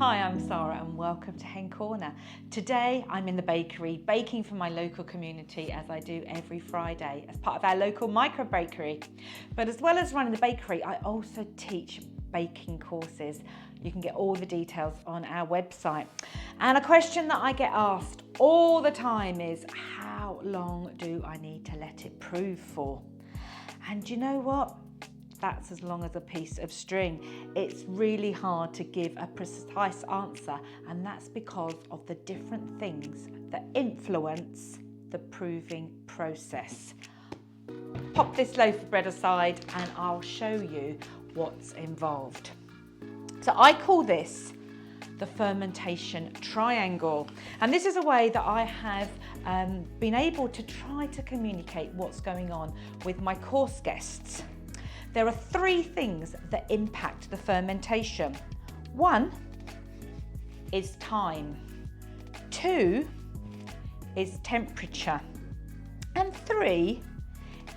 Hi, I'm Sara and welcome to Hen Corner. Today I'm in the bakery baking for my local community as I do every Friday as part of our local micro bakery. But as well as running the bakery, I also teach baking courses. You can get all the details on our website. And a question that I get asked all the time is, how long do I need to let it prove for? And you know what? That's as long as a piece of string. It's really hard to give a precise answer, and that's because of the different things that influence the proving process. Pop this loaf of bread aside and I'll show you what's involved. So I call this the Fermentation Triangle. And this is a way that I have been able to try to communicate what's going on with my course guests. There are three things that impact the fermentation. One is time. Two is temperature. And three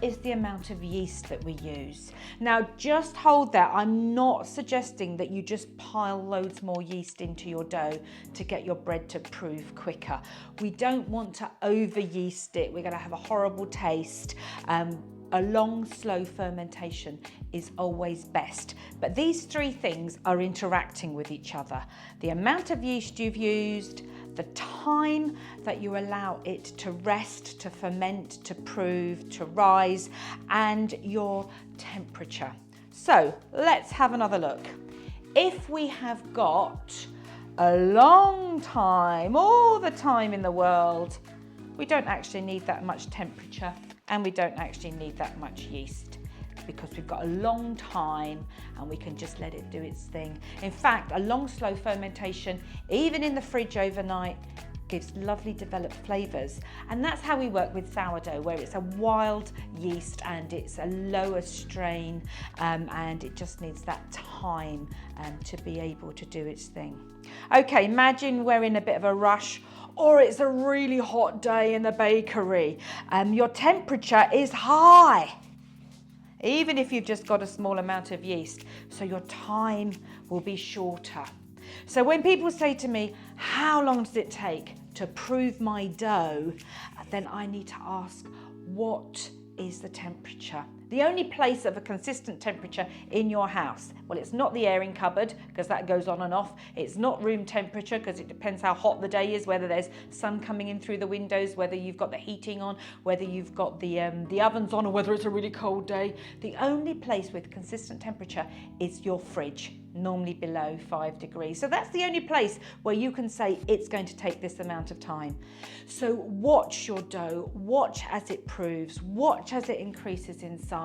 is the amount of yeast that we use. Now just hold that. I'm not suggesting that you just pile loads more yeast into your dough to get your bread to prove quicker. We don't want to over yeast it. We're going to have a horrible taste. A long, slow fermentation is always best. But these three things are interacting with each other. The amount of yeast you've used, the time that you allow it to rest, to ferment, to prove, to rise, and your temperature. So let's have another look. If we have got a long time, all the time in the world, we don't actually need that much temperature and we don't actually need that much yeast because we've got a long time and we can just let it do its thing. In fact, a long, slow fermentation, even in the fridge overnight, gives lovely developed flavours. And that's how we work with sourdough, where it's a wild yeast and it's a lower strain and it just needs that time to be able to do its thing. Okay, imagine we're in a bit of a rush or it's a really hot day in the bakery. Your temperature is high, even if you've just got a small amount of yeast, so your time will be shorter. So when people say to me, how long does it take to prove my dough? Then I need to ask, what is the temperature? The only place of a consistent temperature in your house, well, it's not the airing cupboard because that goes on and off. It's not room temperature because it depends how hot the day is, whether there's sun coming in through the windows, whether you've got the heating on, whether you've got the ovens on, or whether it's a really cold day. The only place with consistent temperature is your fridge, normally below 5 degrees. So that's the only place where you can say it's going to take this amount of time. So watch your dough, watch as it proves, watch as it increases in size.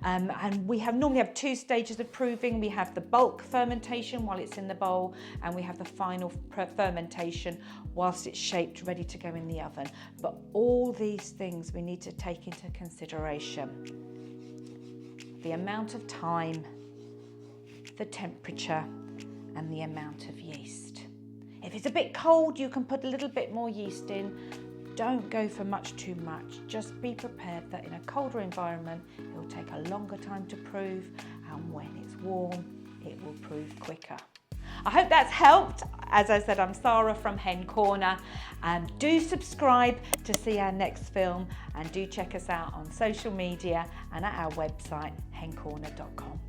And we normally have two stages of proving. We have the bulk fermentation while it's in the bowl, and we have the final fermentation whilst it's shaped, ready to go in the oven. But all these things we need to take into consideration. The amount of time, the temperature, and the amount of yeast. If it's a bit cold, you can put a little bit more yeast in. Don't go for too much. Just be prepared that in a colder environment, it will take a longer time to prove, and when it's warm, it will prove quicker. I hope that's helped. As I said, I'm Sara from Hen Corner. Do subscribe to see our next film, and do check us out on social media and at our website, hencorner.com.